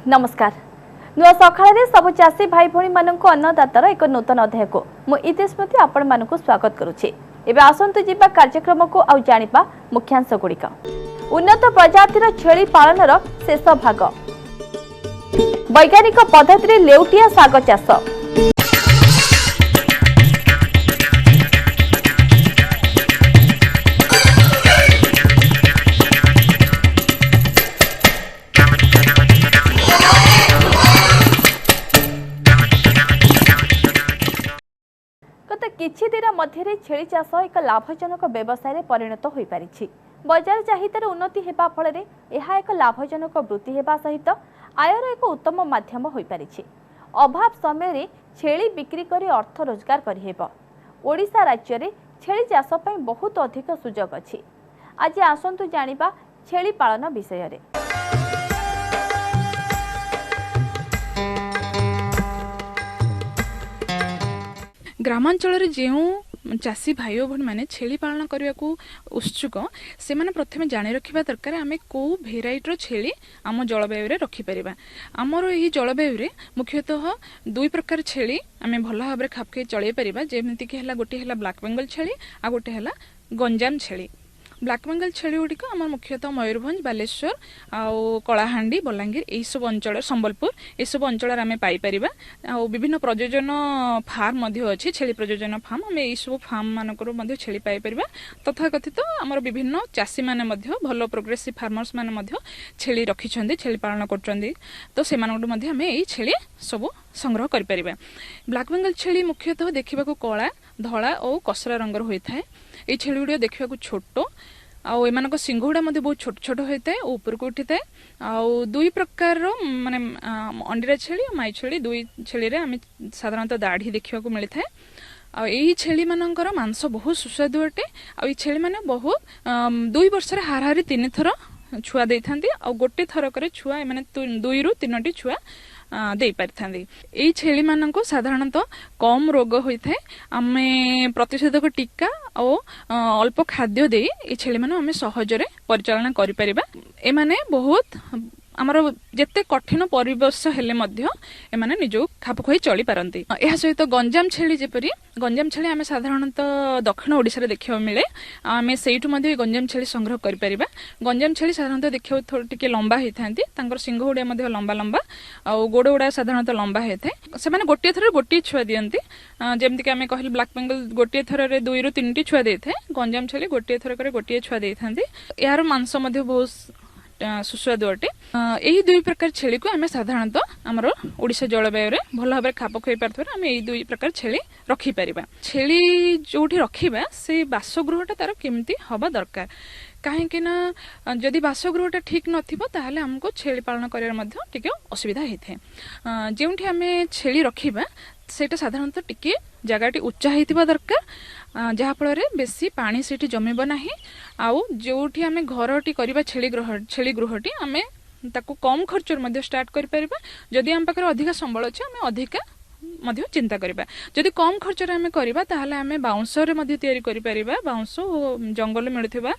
नमस्कार नुआ सकाळे सबु चाषी भाई भणी मानक अन्नदातार एक नूतन अध्याय को मु इतिस्मृति आपण मानक स्वागत करुछि। एबे आसंतु जिबा कार्यक्रम को आउ जानिबा मुख्यांश गुड़िक। उन्नत प्रजातिर छेली पालनर शेष भाग, वैज्ञानिक पद्धति लेउटिया साग चाष, किछि दिन मध्य छेली चाष एक लाभजनक व्यवसाय रे परिणत होई पारिछि। बजार चाहिदार उन्नति हेबा फଳରେ ଏହା एक लाभजनक वृत्ति हेबा सहित आयर एक उत्तम माध्यम होई पारिछि। अभाव समय रे छेली बिक्री करी अर्थ रोजगार करि हेबो। ओडिशा राज्य रे छेली चाष पई बहुत अधिक सुजोग अछि। आज आसंतु जानिबा छेली पालन विषय रे। ग्रामांचल जो चाषी भाई भण मैंने छेली पालन करने को उत्सुक से मैंने प्रथम जानी रखा दरकार आम कौ भेराइटर छेली आम जलवायु रखिपर। आमर यही जलवायु मुख्यतः दुई प्रकार छेली आम भल भाव में खाप खाई चल पार, जमीक गोटे है ब्लाक बेंगल छेली आ गोटे है गंजाम छेली। ब्लाक बेंगल छेली गुड़िक आम मुख्यतः मयूरभंज, बालेश्वर आउ कलाहांडी, बलांगीर यही सब अंचल, संबलपुर ये सब अंचल आम पाइपर। विभिन्न प्रजोजन फार्म अच्छी छेली प्रजोजन फार्म, आम यही सब फार्म मानक छेली पाइपर। तथाकथित आमर विभिन्न चाषी मैंने भल प्रोग्रेसिव फार्मर्स मैंने छेली रखिंट, छेली पालन कर तो से आम यही छेली सब संग्रह कर। ब्लाक बेंगल छेली मुख्यतः देखा कला, धला और कसरा रंगर होता है। ये छेली गुड़ देखा छोट आउ एमान सिंह गुड़ा बहुत छोट छोट होता है, ऊपर को उठी था। आउ दुई प्रकार माने अंडीरा छेली और माई छेली, दुई छेली आम साधारणतः दाढ़ी देखा मिलता है। यही छेली मानकर मांस बहुत सुस्वादु अटे। आ छेली माने बहुत 2 वर्ष हाराहारी 3 थर छुआ दे था। गोटे थरक छुआ मैंने 2 ରୁ 3ଟି छुआ दे पारि। यही छेली मानक साधारणतः कम रोग होता है। आम प्रतिषेधक टीका और अल्प खाद्य दे ये छेली मान आम सहजरे परिचालना करि एमाने बहुत आमर जिते कठिन परिवेश हेले एमाने निजो खाप खुई चली पारती। यह सहित गंजाम छेली जेपरी गंजाम छेली आम साधारणतः दक्षिण ओडिशा देखा मिले। आम से गंजाम छेली संग्रह कर। गंजाम छेली साधारणतः देखा टे लंबा होता, सिंह गुड़ा लंबा लंबा आउ गोड़ गुड़ा साधारणतः लंबा होता है। से गोटे थर गोटे छुआ दिखती, जमीक आम कहल ब्लाक बेंगल गोटे थर 2 ରୁ 3ଟି छुआ दे था। गंजाम छेली गोटे थरक गोटे छुआ दे था। यार मांस बहुत सुस्वादु अटे। यही 2 प्रकार छेली को आम साधारणतः आमर ओडिशा जलवायु भल भाव खाप खुई पार आम यही 2 प्रकार छेली रखिपर। छेली जो रखा से बासगृहटा तार केमती हवा दरकार, कहीं जदि बासगृहटा ठीक नथिबो आमको छेली पालन कर असुविधा होता है। जो आम छेली रखा सेटा साधारणतः टिके जगह उच्चा होता दरकार, जहाँफल बेसी पानी से जमीब ना। आउ जो आम घरटी करवा छेली गृहटी आम ताकू कम खर्च स्टार्ट कर। जदि आम पाखे अधिका संबल अच्छे आम अधिका चिंता करबा। जदि कम खर्च आम करबा ताहले आम बाउंस रे तैयारी करि परिबा। बाउंस जंगल मिलुथिबा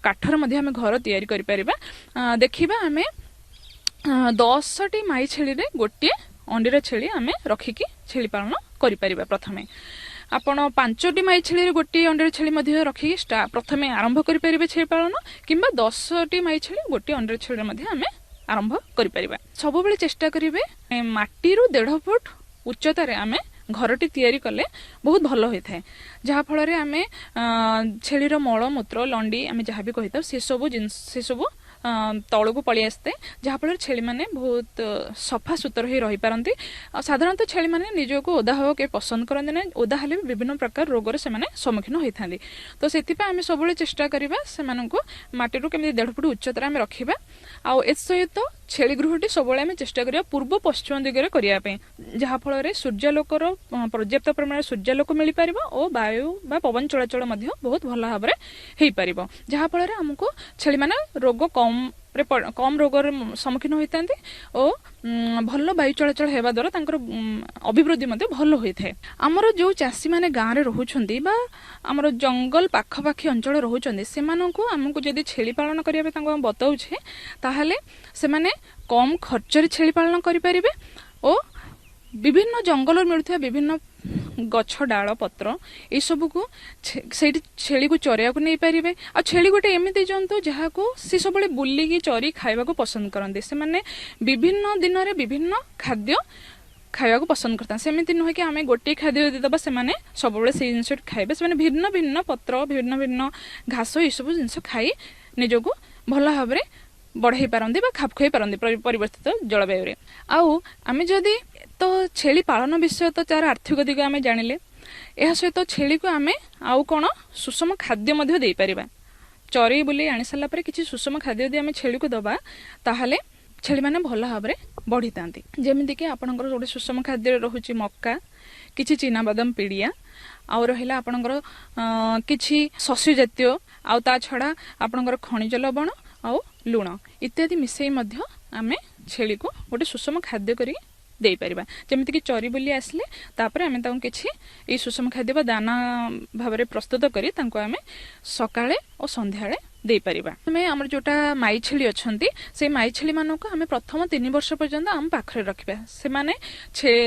काठर आम घर तैयारी करि परिबा। देखिबा आम 10टी माई छेली रे गोटे अंडीरा छेली आम रखिकी छेली पालन करि परिबा। प्रथमे आपण 5टी माई छेली गोटे अंडीरा छेली रखिकी प्रथमे आरंभ करि परिबे छेली पालन, किंबा 10टी माई छेली गोटे अंडीरा छेली आम आरंभ करि परिबा। सब बेले चेष्टा करिवे माटी रू 1.5 फुट उच्चतार आम घरटी तैयारी कले बहुत भल होता है। जहाँफल आम छेलीर मलमूत्र लंडी आम जहाँ भी कही था से सब तौल को पलि आसते, जहाँफल छेली मैंने बहुत सफा सुतर हो रही पारती। साधारणतः छेली मैंने निजक ओदा हवा के पसंद करते ना, ओदा हेले विभिन्न प्रकार रोगर से सम्मुखीन होता। तो से आम सब चेष्टा करवा से माटी केमी 1.5 फुट उच्चतार आम रखा। आउ सहित छेली गृहटी सब चेष्टा करिया पूर्व पश्चिम दिगरे करने, जहाँफल सूर्यालोकर पर्याप्त परिमाण सूर्यालोक मिल पार और वायु बा पवन चलाचल बहुत भल भाव में हो पार, जहाँफल आमको छेली माने रोग कम कम रोगर सम्मुखीन होता और भल वायु चलाचल होगा द्वारा अभिवृद्धि भल होता है। आमर जो चाषी मैंने गाँव में रोचंती आमर जंगल पाखपाखी अंचल रोचंती से आमको जदि छेली पालन करने बताऊे ताहले से माने कम खर्च छेली पालन करें और विभिन्न जंगल मिलुवा विभिन्न गछ डाल पत्र ये सब को छेली को चरिया को नहीं पारे। आ छेली गोटे एमती जंतु जहाँ को सी सब बुलिकी चरी खावा पसंद करते से माने विभिन्न दिन में विभिन्न खाद्य खावा पसंद करता सेमती नुहे कि आम गोटे खाद्य देदेबा से सब से जिन खाइबे से भिन्न भिन्न पत्र भिन्न भिन्न घास ये सब जिन खाई निजक भल भाव में बढ़ाई पारती खाप खुई पारती परिवर्तित जलवायु रे। आउ आमे जदि तो छेली पालन विषय तो तार आर्थिक दिग आमे जानिले यह सहित छेली को आमे आउ कौन सुषम खाद्य दे पारिबा। चरी बुली आनी सारा पर किसी सुषम खाद्य यदि आमे छेली को दबा ताहले छेली माने भल भाव में बढ़ी था। जमीक कि आपणकर गोटे सुषम खाद्य रोचे मक्का किसी चीनाबादाम पीड़िया आउ रहा आपणकर किसी शस्य जातीय आउ ता छड़ा आपणकर खनिज लवण आउ लुण इत्यादि मिसई आमे छेली को गोटे सुषम खाद्य करी दे पारिबा। जमिति कि चरी बुली आसले तापर आमे ताऊ किछि ए सुषम खाद्य दाना भाव में प्रस्तुत करी तांको आमे सकाळे और संध्याळे दे पारिबा। आमे हमर जोटा माई छेली अछंती से माई छेली मानको आमे प्रथम 3 वर्ष पर्यंत आम पाखरे रखिबा। से माने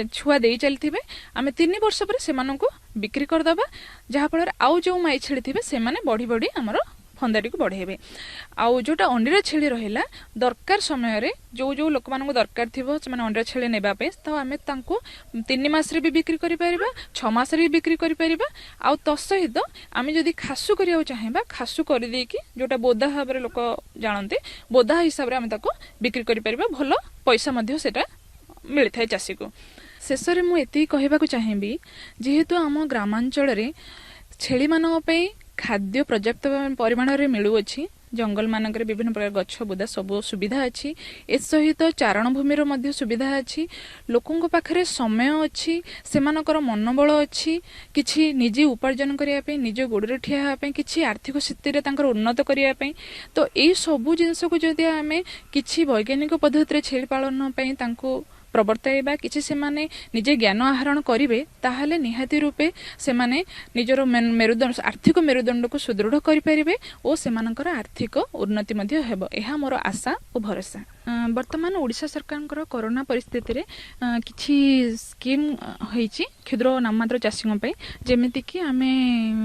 छुआ देई चलथिबे आमे 3 वर्ष पर से मानको बिक्री कर दबा जहा फल आउ जो माई छेली थिबे से माने बढ़ी बढ़ी हमर फंदाटी को बढ़ेबे। आउ जोटा अंडीरा छेली रहिला दरकार समय रे जो जो लोक मानको दरकार थिबो से माने अंडीरा छेली नेबा पे तो आमे तांको 3 मास रे भी बिक्री करि परिबा 6 मास रे भी बिक्री करि परिबा। आउ तसहित आमे जदि खासु करिया चाहेबा खासु करि दे कि जोटा बोदा भाव रे लोक जानते बोदा हिसाब रे आमे ताको बिक्री करि परिबा भलो पैसा मध्य सेटा मिलि थाए चासी को। शेष रे मु एति कहबा को चाहेबी जेहेतु आम ग्रामांचल रे छेली मानक पे खाद्य पर्याप्त परिमाण में मिलुअछि जंगल मानक विभिन्न प्रकार गछ बुदा सब सुविधा अच्छी ए सहित चारण भूमिर मध्य सुविधा अच्छी लोकों पाखरे समय अच्छी सेमानकर मनोबल अच्छी किछि निजे उपार्जन करिया पे निज गोड़े ठिया हेबा पे किछि आर्थिक स्थिति रे तांकर उन्नत करिया पे तो एई सबु जिंस को जदि आमे किछि वैज्ञानिक पद्धति रे छेली पालन पे तांको प्रवर्ताइबा किछि से माने निजे ज्ञान आहरण करिवे ताहले निहाती रूपे से माने निजर मेरुदंड आर्थिक मेरुदंड को सुदृढ़ करि परिबे ओ सेमानकर आर्थिक उन्नति मध्ये हेबो एहा मोर आशा और भरोसा। वर्तमान ओडिशा सरकार कोरोना परिस्थिति रे किछि स्कीम होईची क्षुद्र नाममात्र चाषी पे जेमिति कि आमे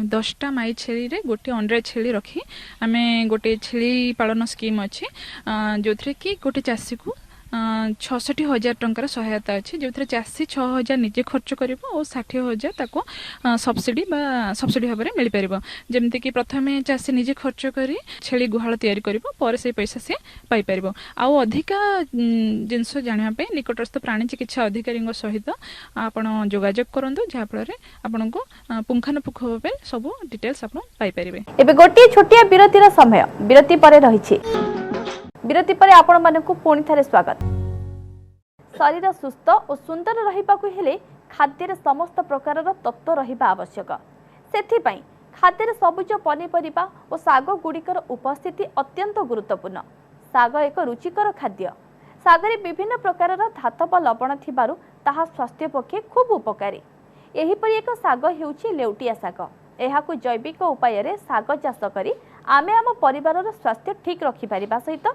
10टा माई छेली रे गोटे अंडा छेली रखी आमे गोटे छेली पालन स्कीम अच्छी जो कि गोटे चाषी को 66,000 टंकार सहायता अच्छी जो चाषी 6,000 निजे खर्च कर और 60,000 ताको सब्सिडी भाव में मिल पार जमती कि प्रथम चाषी निजे खर्च कर छेली गुहाल तैयारी कर से पैसा सी पाइपर आउ अधिका जिनस जानापी निकटस्थ प्राणी चिकित्सा अधिकारी सहित आपण जोगाजोग करूँ जहाँफल आपन को पुंखानुपुंख भाव सब डिटेल्स आप पाइपर। एबे गोटे छोटिया विरतिर समय विरति परे रहिछि विरति परे आपण मानकु पुणी थारे स्वागत। शरीर सुस्थ और सुंदर रहिबाकु हेले खाद्य समस्त प्रकार तत्व रहिबा आवश्यक। सेथिपई खाद्य सबुज पनीपरिबा और साग गुड़िकर उपस्थिति अत्यंत गुरुत्वपूर्ण। साग एक रुचिकर खाद्य। सागरे विभिन्न प्रकार धातव लवण थिबारु ताहा स्वास्थ्य पक्षे खूब उपकारी। एहिपरि एक साग हेउछि लेउटिया साग। एहाकु जैविक उपाय रे साग चाष करी आमे आम परिवारर स्वास्थ्य ठीक रखि परिबा सहित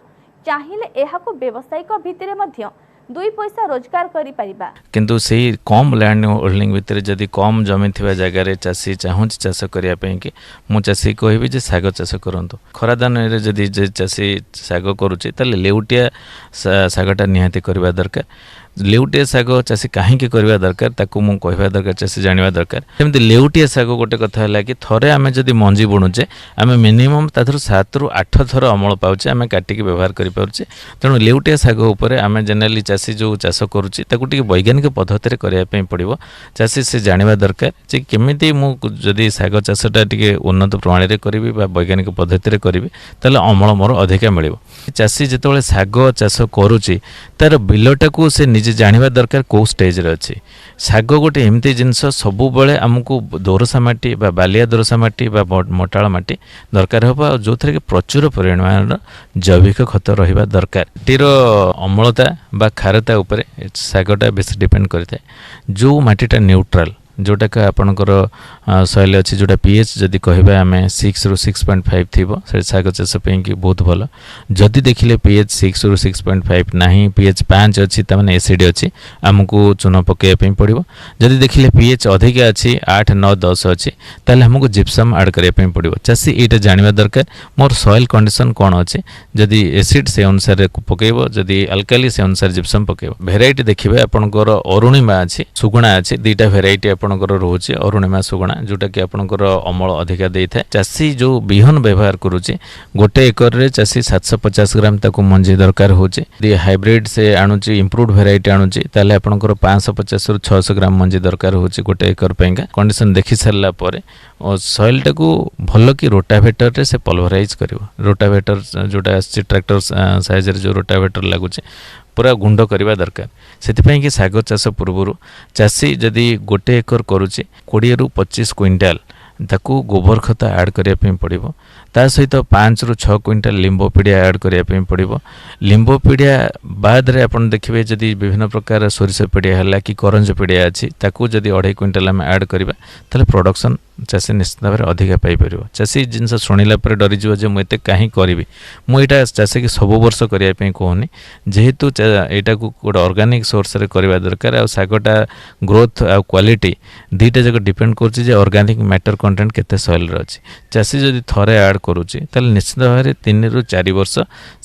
चाहिए एहाकु व्यावसायिक भित्तिरे मध्य 2 पैसा रोजगार करि परिबा। किंतु सही कम लैंड होल्डिंग भितर जदि कम जमी थिबा जगह चाषी चाहूँ चाष करने कि मु चाषी कहबी जे साग चाष करंतु। खरादान रे जदि चाषी साग करूचे ताले लेउटिया सागटा निहाती करबा दरकार। लेउटिया साग चाषी कहीं करवा दरकार ताकू मु कहवा दरकार चाषी जानवा दरकार। जमी लेउटिया साग गोटे कथा है कि थरे आमे जदि मंजी बुणुचे आमे मिनिमम ताथर 7 ରୁ 8 थर अमल पाउचे आमे काटिकी व्यवहार करि पाउचे। तेणु लेउटिया साग उपरे आमे जनरली चाषी जो चाष करूचे ताकू टिके वैज्ञानिक पद्धति रे करिया पई पड़िबो। चाषी से जानवा दरकार जे केमिति मु जदि साग चाषटा टिके उन्नत प्रणाली रे करिवि बा वैज्ञानिक पद्धति रे करिवि ताले अमल मोर अधिका मिलिबो। चाषी जेतेबेले साग चाष करूची तार बिलटाकू से स्टेज जानवा दरकार कौ स्टेज रे अच्छी शाग गोटे एमती जिनस सबु बेले आमको दोरसा माटी बा बालिया दोरसा माटी बा मोटाଳ माटी दरकार होबा जो थरे कि प्रचुर परिमाण जैविक खत रहिबा दरकार टीर अम्लता बा खारता उपरे शागटा बेस डिपेंड करता है जो माटीटा न्यूट्रल जोटा का आपणकर सॉइल अच्छी जोटा पीएच जदि कहबे आमे 6 रु 6.5 थिबो से साग चाष पे कि बहुत भल जदि देखिले पीएच 6 रु 6.5 नाही पीएच 5 अच्छी त माने एसिड अच्छी हमको चून पके पे पड़िबो जदि देखिले पीएच अधिक अच्छी 8 9 10 अच्छी ताले हमको जिप्सम ऐड करिया पे पड़िबो चासी एटा जानिबा दरकार मोर सॉइल कंडीशन कोन अच्छी जदि एसिड से अनुसार पकेबो जदि अल्काली से अनुसार जिप्सम पकेबो वेराइटी देखिबे आपणकर अरुणिमा अच्छी सुगुणा अच्छी दुईटा वेराइटी आपणकर रोचे अरुणिमा सुगुणा जोटा कि आपणकर अमल अधिका देइथा चासी जो बिहन व्यवहार करूचे गोटे एकर रे चासी 750 ग्राम ताको मंजी दरकार होचे यदि हाइब्रिड से आणुची इंप्रूव्ड वेराइटी आणुची ताले आपणकर 550 रु 600 ग्राम मंजी दरकार होचे गोटे एकर पेंगा कंडीशन देखि सरला परे और सॉइल टाको भलो कि रोटावेटर रे से पल्वराइज करिवो रोटावेटर जोटा आछि ट्रैक्टर साइज रे जो रोटावेटर लागुचे पूरा गुंड करवा दरकार से कि साग चाष पूर्व चाषी जदि गोटे एकर करुचे 20 रु 25 क्विंटाल ताकू गोबर खत ऐड करने पड़ो ता सहित 5 रु 6 क्विंटाल लिंबो पीडिया ऐड करने पड़ो लिंबो पीडिया बाद रे आपन देखिबे जदि विभिन्न प्रकार सोरिष पीडिया हला कि करंज पीडिया अछि ताकू जदि 2.5 क्विंटाल हम ऐड करबा तले प्रोडक्शन चाषी निश्चित भाव में अधिका पाइपर चाषी जिनस शुणिला डरीज जे मुझे कहीं करी मुझा चाषी की सब वर्ष करने कहूनी जेहेतु यहाँ को गोटे ऑर्गेनिक सोर्स रे करवा दरकार आ सागटा ग्रोथ आ क्वालिटी दुईटा जाक डिपेंड कर ऑर्गेनिक मैटर कंटेंट केते सॉइल रे अछि चाषी जदि थरे ऐड करूची ताले निश्चित भाव में 3 रु 4 वर्ष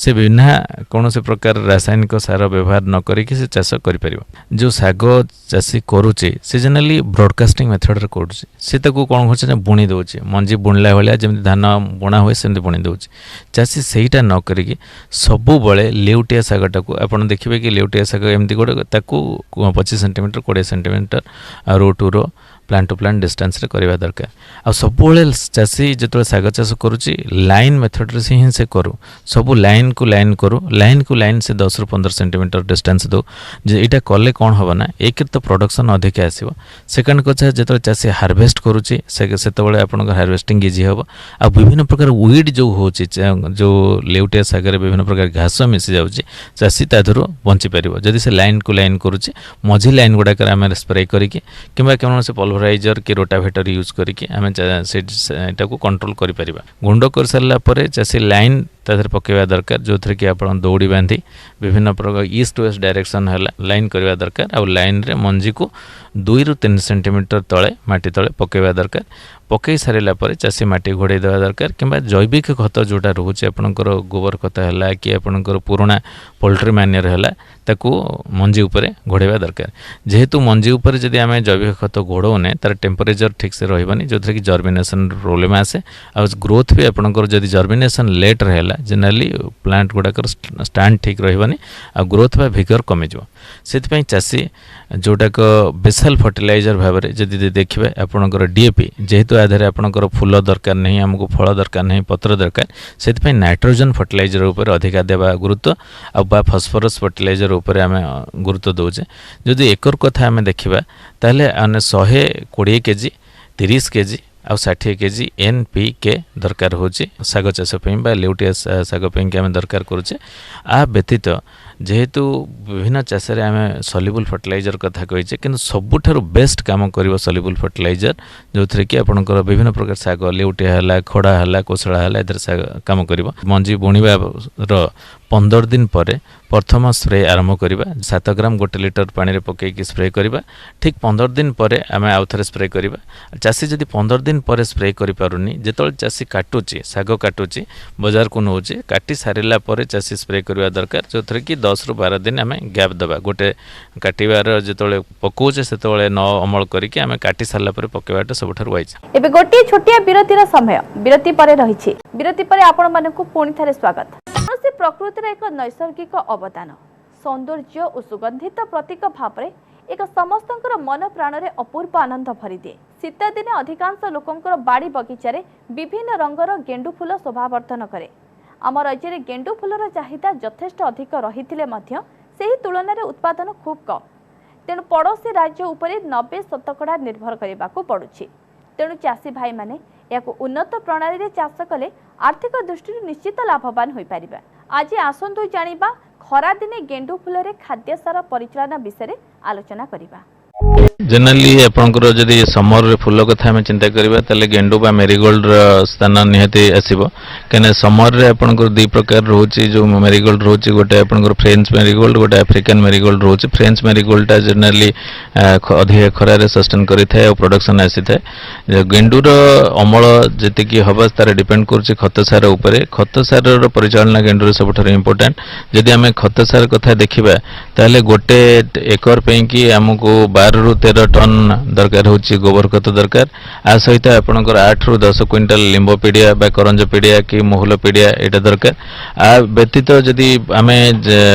से बिना कौन से प्रकार रासायनिक सार व्यवहार न करिक से चाष कर परिबो जो साग चाषी करूची से जनरली ब्रॉडकास्टिंग मेथड रे करूची से ताको कौन होचे बुणी दौचे मंजी बुणला भाया जमी धान बुणा हुए सेमती बुणी दौचे चाषी सहीटा न करिकी सबु बळे लेउटिया सागटा को आपण देखिबे कि लेउटिया साग एमती गोटे ताकू 25 centimetre 20 centimetre row to row plant to plant distance रे करवा दरकार आ सबुबले चाषी जतले साग चाष करूची लाइन मेथड रे ही से करू सबु लाइन को लाइन से 10 रु 15 सेंटीमीटर डिस्टेंस दो जे एटा कले कोन होबना एक तो प्रोडक्शन अधिक आसीबो सेकंड कथा जतले चाषी हार्वेस्ट करूची सेतबेले आपन हार्वेस्टिंग इजी होबो आ विभिन्न प्रकार वीड जो होची जो लेउटिया साग रे विभिन्न प्रकार घास मिसी जाउची चाषी ताधरो बंची परिबो जदि से लाइन को लाइन करूची मझी लाइन गुडा कर हम स्प्रे करिके किबा केमन से पल्वराइजर कि रोटावेटर यूज करिके आम सेटा को कंट्रोल करि परिबा गुंड कर सरला परे चासी लाइन ताधर पकेवा दरकार जो थरे कि आपण दौड़ी बांधी विभिन्न प्रकार ईस्ट वेस्ट डायरेक्शन है लाइन करवा दरकार आ लाइन रे मंजी को 2 रु 3 सेंटीमीटर तले माटी तले पकेवा दरकार पकई सारा पर चाषी माटी घोड़े देवा दरकार कि जैविक खत जोटा रोचे आपणकर गोबर खत है कि आपणकर पुराणा पोल्ट्री मैन्योर है ताकू मंजी उपरे घोड़ेवा दरकार जेहेतु मंजी उपरे जदि आम जैविक खत घोड़ौने तार टेम्परेचर ठीक से रही जो कि जर्मिनेशन प्रोब्लेम आसे आ ग्रोथ भी आपणकर जदि जर्मिनेशन लेट रहेला जनरली प्लांट गुड़ाक स्टैंड ठीक रही आ ग्रोथ बा भिगर कमिज से चाषी जोटाक बेसाल फर्टिलाइजर भाव में जदि देखिए आपणकर डीएपी जेहेतु आधार आपणकर फूल दरकार नहीं आमको फल दरकार नहीं पत्र दरकार से नाइट्रोजन फर्टिलाइजर उपर अधिका देवा गुरुत्व आ फस्फरस फर्टिलाइजर उपर आम गुरुत्व दौचे जदि एकर कथा आम देखा ताहले 120 केजी 30 केजी आ 60 केजी NPK दरकार होची साग चाष बा लेउटिया साग आम दरकार करुचे आ व्यतीत जेहेतु विभिन्न चाष आम सल्युबल फर्टिलाइजर कथा कहीचे कि सबुठारु बेस्ट काम कर सल्युबल फर्टिलाइजर जो थे कि आपंकर विभिन्न प्रकार साग लेउटिया है खड़ा है कोसला है ए काम कर मंजी बुणवार 15 दिन पर प्रथम स्प्रे आरंभ करवा 7 ग्राम 1 लिटर पानी पकईकि स्प्रे करवा ठीक 15 दिन पर आम आउ थे स्प्रे करवा चाषी जदि 15 दिन पर स्प्रे करें जो चाषी काटुची साग काटुची बाजार को नौचे काटी सारा पर चाषी स्प्रे करवा दरकार जो थे कि 10 रु 12 दिन आम गैप दबा गोटे काटार जो पकाउे से न अमल करके आम काटी सारा पकेवाटा सबुठ वाइज एबे गोटे छोटिया विरतिर समय विरति पर रही विरति पर आपण मानकु पुणी थारे स्वागत से प्रकृतिर एक नैसर्गिक अवदान सौंदर्य और सुगंधित प्रतीक भाव में एक समस्तंकर मन प्राण में अपूर्व आनंद भरी दिए शीत दिने अधिकांश लोकंकर बाड़ी बगीचारे विभिन्न रंगर गेंडु फूल शोभावर्धन करे आम राज्य में गेंडु फूलर चाहिदा यथेष्ट अधिक रही ସେହି ତୁଳନାରେ ଉତ୍ପାଦନ ଖୁବ୍ କମ୍। ତେଣୁ ପଡ଼ୋଶୀ ରାଜ୍ୟ ଉପରେ 90% ନିର୍ଭର କରିବାକୁ ପଡ଼ୁଛି। ତେଣୁ ଚାଷୀ ଭାଇମାନେ ଏହାକୁ ଉନ୍ନତ ପ୍ରଣାଳୀରେ ଚାଷ କଲେ आर्थिक दृष्टि निश्चित लाभवान हो पारिबा। आज आसंतु जानिबा खरा दिने गेंडु फुलरे खाद्य सार परिचालन विषय आलोचना करिबा। जनरली आपंकर जदि समर रे फूल कथा आम चिंता करवा ताले गेंडु बा मेरीगोल्ड स्थान निहाती आसीबो कने समर रे आपंकर दुई प्रकार रोची जो मेरीगोल्ड रोची गोटे आपंकर फ्रेंच मेरीगोल्ड गोटे अफ्रिकन मेरीगोल्ड रोची। फ्रेंच मेरीगोल्ड टा जनरली अधिक खरा रे सस्टेन करि थाए और प्रोडक्शन आसी थाए। गेंडु रो अमल जति की हबा तार डिपेंड करछि खत सार उपरे। खत सार रो परिचालन गेंडु रे सबठार इंपोर्टेंट। जदि आम खत सार कथा देखिबा ताले गोटे एकर पे कि हमको 12 ରୁ 13 टन दरकार होची गोबर खत दरकार। आ सहित आपनकर 8 ରୁ 10 क्विंटल लिंब पीडिया बा करंज पीडिया कि मोहुल पीडिया एटा दरकार। आ व्यतीत जदि आमे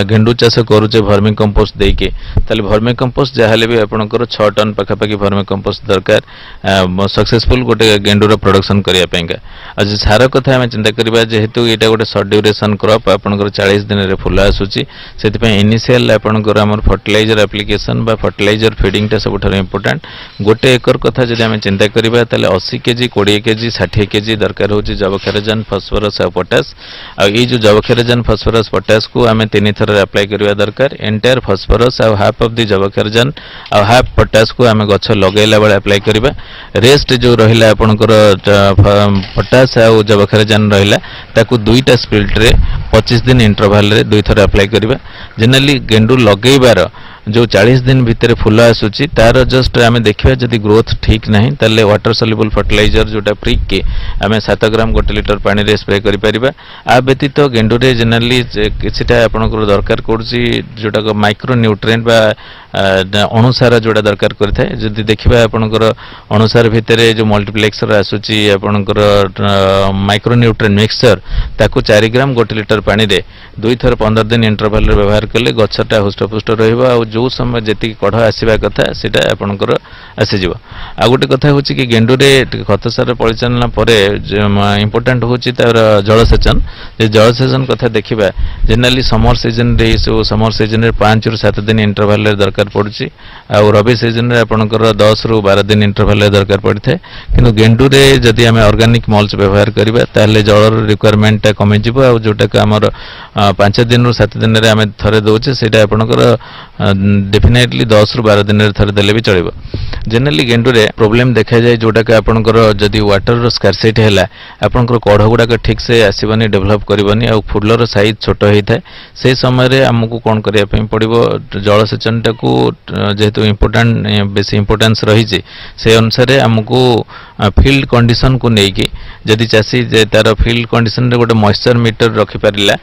गेंडु चाष करूचे वर्मी कंपोस्ट देके ताले वर्मी कंपोस्ट जहाले भी आपनकर 6 टन पाखापाखि वर्मी कंपोस्ट दरकार सक्सेसफुल गोटे गेंडुर प्रोडक्शन करिया पेंगा। आज सार कथा आमे चिंता करबा जेहेतु एटा गोटे शॉर्ट ड्यूरेशन क्रॉप आपनकर 40 दिन रे फुल आसुची सेति पे इनिशियल आपनकर हमर फर्टिलाइजर एप्लीकेशन बा फर्टिलाइजर फीडिंग टा सबठार इंपोर्टेंट। गोटे एकर कथा जदि आमे चिंता करबा ताले 80 केजी 20 केजी 60 केजी दरकार होची जबखेरजन फॉस्फोरस और पोटास। आ ई जो जबखेरजन फॉस्फोरस पोटास को आमे 3 थर अप्लाई करबा दरकार। एंटायर फॉस्फोरस और हाफ ऑफ द जबखेरजन और हाफ पोटास को आमे गछ लगैला बेले अप्लाई करबा। रेस्ट जो रहिला आपनकर पोटास और जबखेरजन रहिला ताकू दुईटा स्प्लिट रे 25 दिन इंटरवल रे 2 थर अप्लाई करबा। जनरली गेंडु लगैबार जो 40 दिन भितर फुल आसूची तार जस्ट आम देखा जदि ग्रोथ ठीक नहीं ताले वाटर सल्युबल फर्टिलाइजर जोटा प्रिक के आम 7 ग्राम 1 लिटर पानी रे स्प्रे करि परिबा। आ व्यतीत गेंडु रे जनरली किछटा आपनकर दरकार करछि जोटा माइक्रो न्यूट्रिएंट बा अनुसार जोटा दरकार करिथाय। जदि देखिबा आपनकर अनुसार भितर जो मल्टीप्लेक्सर आसूची आपनकर माइक्रो न्यूट्रिएंट मिक्सचर ताकू 4 ग्राम 1 लिटर पानी रे 2 थर 15 दिन इंटरवल रे व्यवहार कले गछटा हुष्टपुष्ट रहइबा। जो समय जी कढ़ आसवा कथा सीटा आपंकर आसीज। आ गोटे कथा हूँ कि गेंडु रे खत सार परिचालन पर इंपोर्टेंट हूँ तार जलसेचन। जलसेचन कथा देखा जनरली समर सीजन रे समर सीजन रे 5 ରୁ 7 दिन इंटरवल रे दरकार पड़ुची। आ रबी सीजन रे आपंकर 10 ରୁ 12 दिन इंटरवल रे दरकार पड़ी थाए। किंतु गेंडु रे जदि आम ऑर्गेनिक मल्च व्यवहार करबा ताले जलर रिक्वायरमेंट टा कमी जिवो। आ जोटा आमर 5 दिन ରୁ 7 दिन रे आम थरे दउचे सेटा आपनकर डेफिनेटली 10 ରୁ 12 दिन थर देले भी चलिबो। जनरली गेंडु रे प्रॉब्लम देखा जाए जोटा कि आपनकर जदि वाटर रो स्कार्सिटी हैला आपनकर कढ़ गुडा ठीक से आसीबनी डेवलप करबनी आ फुलर साइज छोट होई थाए। से समय रे हमकु कोन करिया पे पड़िबो जलसेचन टाकू जेहेतु इंपोर्टेंट बेसी इंपोर्टेंस रही छि से अनुसार हमकु फील्ड कंडीशन को नेकी जदि चासी तार फील्ड कंडीशन रे गोटे मॉइस्चर मीटर रखि परिला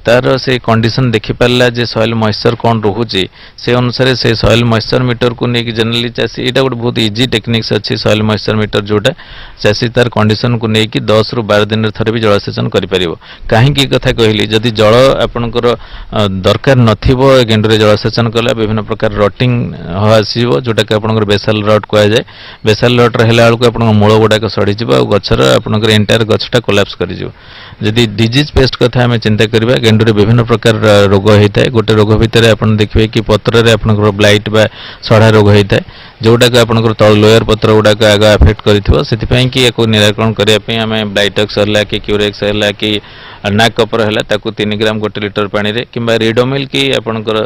तार से कंडीशन देखि परिला जे सॉइल मॉइस्चर कोन रहूची से अनुसार से सॉइल मॉइस्चर मीटर को नेकी जनरली चासी एटा गोटे बहुत इजी टेक्निक्स अछि। सॉइल मॉइस्चर मीटर जोटा चासी तार कंडीशन को नेकी 10 ରୁ 12 दिन थरे भी जलसेचन करि परिबो। काहे की कथा कहली जदि जल आपनकर दरकार नथिबो गेंडु रे जलसेचन कला विभिन्न प्रकार रटिंग आसीबो जोटा कि आपनकर बेसल रट कहै जाय। बेसल रट रहला आलको आपन मूल गुडा को सड़ी जिवो आ गछर आपनकर एंटायर गछटा कोलैप्स करि जिवो। जदि डिजीज पेस्ट कथा हमें चिंता करबा गेंडु रे विभिन्न प्रकार रोग होइताय। गोटे रोग भितर आपन देखिबे कि पत्र रे आपनकर ब्लाइट बा सड़ा रोग होइताय जोटा कि आपनकर तळ लोयर पत्र गुडा का आगा अफेक्ट करिथिबो। सेति पई कि एको निराकरण करिया पे हमें ब्लाइटक्स हला कि क्यूरेक्स हला कि नाक कपर हला ताकू 3 ग्राम 1 लिटर पानी रे किंबा रिडोमिल कि आपनकर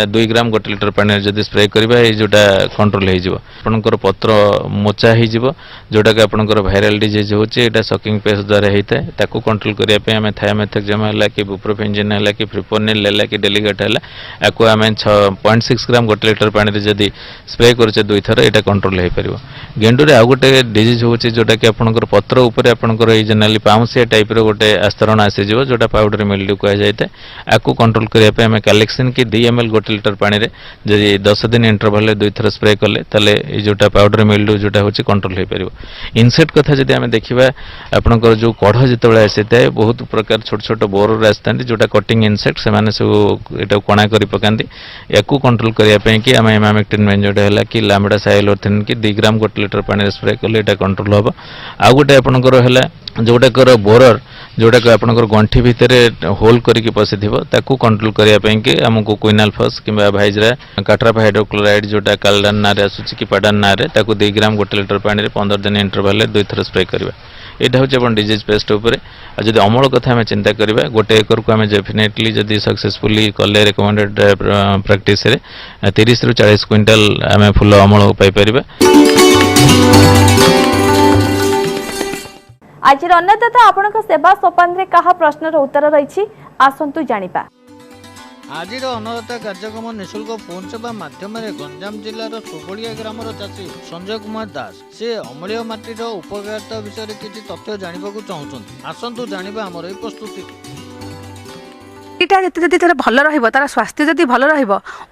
2 ग्राम 1 लिटर पानी रे जदि स्प्रे करबा ए जोटा कंट्रोल हे जिवो। आपनकर पत्र मोचा हे जिवो जोटा कि आपनकर वायरल डिजीज होचे एटा सकिंग पेस्ट द्वारा हेइताय। ताकू कंट्रोल करिया पे हमें थायामेथक्सम हला कि बुप्रोफेंजिन हला कि फ्रिपोनिल हला कि डेलीगेट हला आकू हमें 6.6 ग्राम 1 लिटर पानी रे जदि स्प्रे करछे 2 थर एटा कंट्रोल हे परिबो। गेंडु रे आ गोटे डिजीज होचे जोटा कि आपनकर पत्र ऊपर आपनकर ए जनरली पाउंसिया टाइप रो गोटे आस्तरण आसी जिवो जोटा पाउडर मिल्ड्यू कह जायते। आकू कंट्रोल करिया पे हमें कैलेक्सिन की 2 ml 1 लिटर पानी रे जदि 10 दिन इंटरवल रे 2 थर स्प्रे करले तले ए जोटा पाउडर मिल्ड्यू जोटा होची कंट्रोल हे परिबो। इनसेक्ट कथा जदि हमें देखिबा आपनकर जो कढ़ जेतबेले आसीताय बहुत प्रकार छोट छोट बोर रास्तांती जोटा कटिंग इनसेक्ट से माने सब एटा कोणा करि पकांती। याकू कंट्रोल करिया पे कि हमें इमामेक्टिन बेंजोएट हला कि लामिडा साइलोथिन कि 2 ग्राम 1 लिटर पानी स्प्रे कले एटा कंट्रोल हम। आउ गोटे आपनकर है जोटाकर बोरर जोटाक आपनकर गंठी भितर होल करके पशि ताकू कंट्रोल करने आमको क्विनाल्फस कि भाइजरा काट्रापा हाइड्रोक्लोराइड जोटा कालडान ना आसूँ कि पाडान ना 2 ग्राम 1 लिटर पानी 15 दिन इंटरवाल 2 थर स्प्रे करवा। यहाँ हूँ डिजीज पेस्ट उपर जब अमल कथा आम चिंता करवा 1 एकर को आम डेफिनेटली जब सक्सेसफुली कले रिकमेंडेड प्रैक्टिस 30 ରୁ 40 क्विंटाल आम फुल अमल पाइपर। आज अन्नदाता आपण सेवा सोपान रे कहा प्रश्नर उत्तर रही आसतु जानिबा। आज अन्नदाता कार्यक्रम निःशुल्क फोन सेवा माध्यम गंजाम जिलार सुबलिया ग्रामर चाषी संजय कुमार दास से अम्लीय माटीर उपकारिता विषय किसी तथ्य जानवाक चाहते आसतु जानिबा आमर ए प्रस्तुति। माटीटा जति तार भल तार स्वास्थ्य जदि भल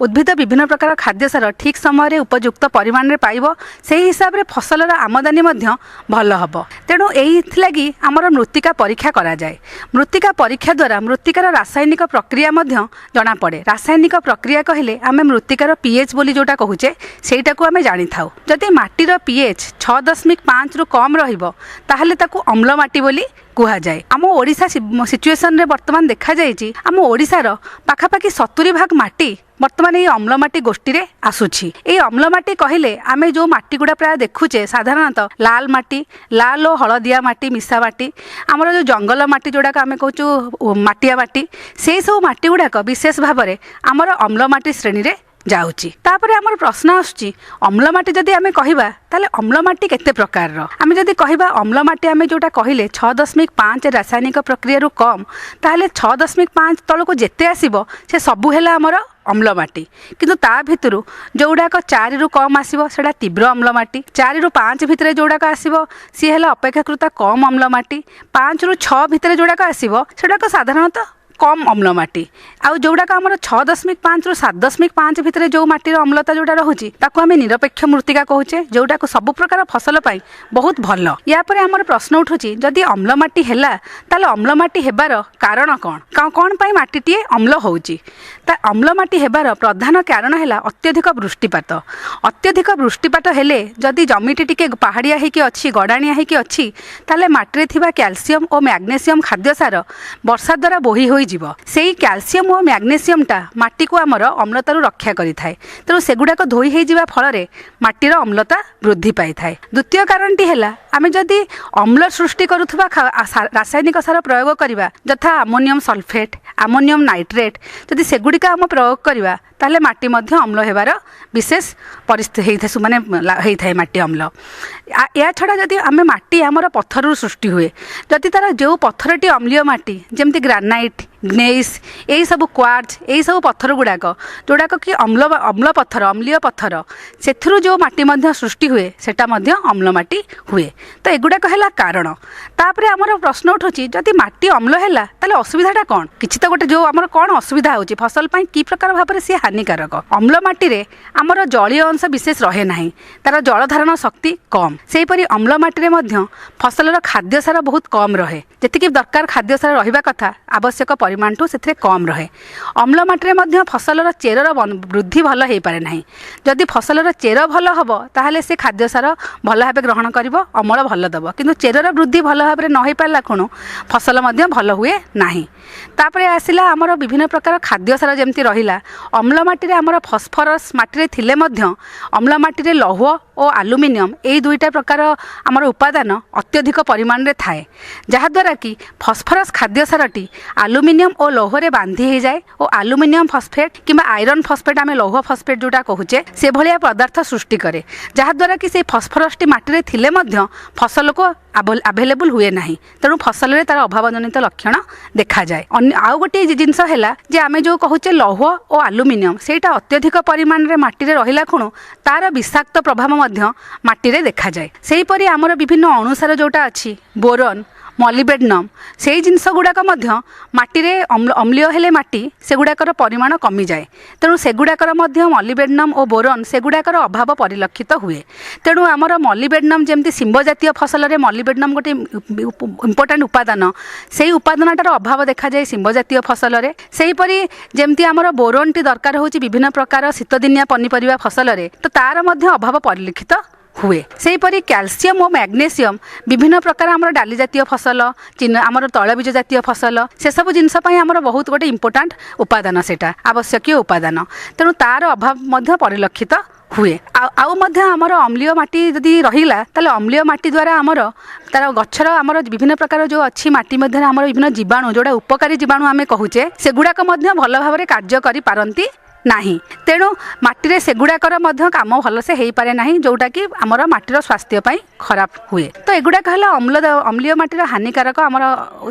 उद्भिद विभिन्न प्रकार खाद्य सार ठीक समय उपयुक्त परिमाण में पाइब से हिसाब से फसलर आमदानी भल हम। तेणु यही आमर मृत्तिका परीक्षा करा जाए। मृत्तिका परीक्षा द्वारा मृत्तिकार रासायनिक प्रक्रिया जना पड़े। रासायनिक प्रक्रिया कहले आम मृत्तिकार पीएच बोली जोटा कहूचे सेटा को आम जानी था। जदि माटीर पीएच 6.5 रु कम रहा ताकू अम्ल माटी बोली कुहा जाए। आम ओडिशा सिचुएशन रे वर्तमान देखा जायछि आम ओडिशार पाखापाखि 70% माटी वर्तमान ये अम्ल माटी गोष्ठी रे आसुछि। ये अम्ल माटी कहले आमे जो माटी गुड़ा प्राय देखुचे साधारणतः लाल माटी लाल और हलदिया माटी मिसा माटी आमर जो जंगल माटी जोड़ा आमे कहूँ माटिया माटी से सब माटी गुड़ाक विशेष भाव में आमर अम्ल माटी श्रेणी रे जाउची। तापर आमर प्रश्न आसुची अम्ल माटी जदि आमे कहिबा ताले अम्ल माटी केते प्रकार रो आमे जदि कहिबा अम्ल माटी आमे जोटा कहिले 6.5 रासायनिक प्रक्रिया रु कम ताले 6.5 तलको जेते आसीबो से सबु हेला आमर अम्ल माटी। किंतु ता भितरु जोडाक 4 रु कम आसीबो सेडा तीव्र अम्ल माटी। 4 रु 5 भितरे जोडाक आसीबो सी हेला अपेक्षाकृत कम अम्ल माटी। 5 रु 6 भितरे जोडाक आसीबो सेडाक साधारणतः कम अम्ल माटी। आउ जोडाक आमर 6.5 रु 7.5 भितर जो माटीर अम्लता जोटा रहुची ताकू आमे निरपेक्ष मृत्तिका कहूचे जोटाक सब प्रकार फसल पाई बहुत भल। या परे आमर प्रश्न उठुची जदि अम्ल माटी हेला ताले अम्ल माटी हेबार कारण कौन पाई माटीटीए अम्ल होउची। ता अम्ल माटी हेबार प्रधान कारण हेला अत्यधिक वृष्टिपात। अत्यधिक वृष्टिपात हेले जदि जमीटी टिके पहाड़िया हेकी अच्छी गड़ाणिया हेकी अच्छी ताले माटीरे थिबा कैल्शियम और मैग्नेशियम खाद्य सार वर्षा द्वारा बोही होई से कैल्शियम और मैग्नेशियम टा माटी को आमर अम्लतारू रक्षा करि थाए। तेणु सेगुड़ाक धोई हो जावा फल माटीर अम्लता वृद्धि पाई थाए। द्वितीय कारणटी है आमे जदि अम्ल सृष्टि करुथुबा रासायनिक सार प्रयोग करिबा यथा अमोनियम सल्फेट अमोनियम नाइट्रेट जदि सेगुड़िक आम प्रयोग करिबा ताले माटी मध्य अम्ल हेबार विशेष परिस्थिति होता माने होता है माटी अम्ल। या छड़ा जदि आम माटी आमर पत्थर सृष्टि हुए जदि तार जो पत्थरटी अम्लीय माटी जमती ग्रानाइट ग्नेइस यही सब क्वार्ट्ज यही सब पत्थर गुड़ाक जोड़ाक कि अम्ल पत्थर अम्लीय पत्थर से जो माटी मध्य सृष्टि हुए सेटा मध्य अम्ल माटी हुए। तो एगुड़ाक है कारण। तापर आमर प्रश्न उठुची जदि माटी अम्ल है ताले असुविधाटा कौन किछि तो गोटे जो आमर कौन असुविधा होची फसल पाई की प्रकार भाव में सी हानिकारक। अम्ल माटी रे आमर जलीय अंश विशेष रहे नाही तार जल धारण शक्ति कम। सेहीपरि अम्ल माटी रे मध्य फसलर खाद्य सार बहुत कम रहे जेतिकी दरकार खाद्य सार रहिबा कथा आवश्यक परिमाण ठू से कम रहे। अम्ल माटी रे फसलर चेरर वृद्धि भल हो पारे ना। जदि फसलर चेर भल हम ताहले से खाद्य सार भल भाव ग्रहण कर अमल भल दब किंतु चेरर वृद्धि भल भाव न हो पारा खुणु फसल भल हुए ना। तापर आसला आमर विभिन्न प्रकार खाद्य सार जमती रहिला अम्ल माटी रे आमर फस्फरस माटी रे थिले मध्य अम्ल माटी रे लौह और आलुमिनियम यही दुईटा प्रकार आमर उपादान अत्यधिक परिमाण रे थाए जहाद्वारा कि फस्फरस खाद्य सारटी आलुमिनियम और लौह रे बांधी हो जाए और आलुमिनियम फस्फेट किंबा आयरन फस्फेट आम लौह फस्फेट जोटा कहूचे से भाया पदार्थ सृष्टि करे जहाद्वारा कि से फस्फरसटी माटी रे थिले मध्य फसल को अवेलेबल हुए ना। तेणु फसल में तार अभावजनित लक्षण देखा जाए। आउ गोटे जिनस है जे आमे जो कहूचे लौह और आलुमिनियम सेटा अत्यधिक परिमाण रे माटी रे रहिला खुणु तार विषाक्त प्रभाव मध्य माटी रे देखा जाए। सेहीपरि आमर विभिन्न अणुसार जोटा अच्छी बोरन मॉलिबेडनम से जिनस गुड़ाक माटी अम्लीय हेले माटी सेगुड़ाकर परिमाण कमी जाए तेणु सेगुड़ाकर मॉलिबेडनम और बोरन सेगुड़ाकर अभाव परिलक्षित हुए। तेणु आमर मॉलिबेडनम जमती शिंब जातीय फसल में मॉलिबेडनम गोटे इम्पोर्टाट उपादान से उपादानटार अभाव देखा जाए शिंब जातीय फसल में। सेहीपरि जमती आमर बोरन टी दरकार होची विभिन्न प्रकार शीतदिनिया पनीपरिया फसल में तो तार मध्य अभाव परिलक्षित हुए। सेहीपरि कैल्शियम और मैग्नेशियम विभिन्न प्रकार आमर डाली जातीय फसल आमर तैलबीज जातीय फसल से सब जिनस आमर बहुत गोटे इम्पोर्टाट उपादान सेटा आवश्यक उपादान तेणु तार अभाव मध्य परिलक्षित हुए। आमर अम्लीय माटी जदि रहिला ताले अम्लीय माटी द्वारा आमर तार गछर आमर विभिन्न प्रकार जो अच्छी माटी मध्य आमर विभिन्न जीवाणु जोड़ा उपकारी जीवाणु आमे कहूचे सेगुड़ाक मध्य भल भाव कार्य करि पारंती नाही। तेणु माटी सेगुड़ाकर काम भलसे हो पारे ना जोटा कि आमर माटीर स्वास्थ्य खराब हुए। तो एगुड़ाक है अम्लीय माटीर हानिकारक आमर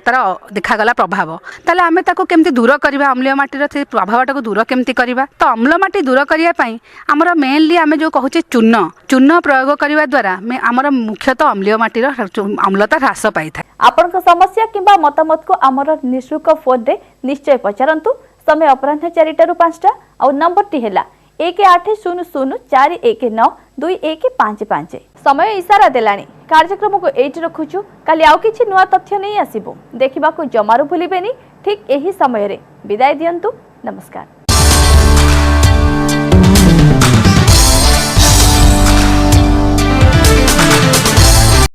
तार देखागला प्रभाव ताले आमे ताको केमती दूर करवा अम्लीय माटीर से प्रभावटा दूर केमती करवा। तो अम्ल माटी दूर करने आमर मेनली आमे जो कहूचे चूर्ण प्रयोग करने द्वारा आमर मुख्यतः अम्लीय माटीर अम्लता ह्रास पाई था। आपन समस्या किंबा मतामत को आमर निःशुल्क फोन रे निश्चय पचारंतु। समय अपराह्न 4 ରୁ 5 और नंबर टी है 180041922155। समय इशारा देलानी कार्यक्रम को एठी रखुछु काली आउ किछि नुआ तथ्य नहीं आसीबो देखिबा को जमारू भूलिबेनी ठीक एही समय रे विदाय दियंतु नमस्कार।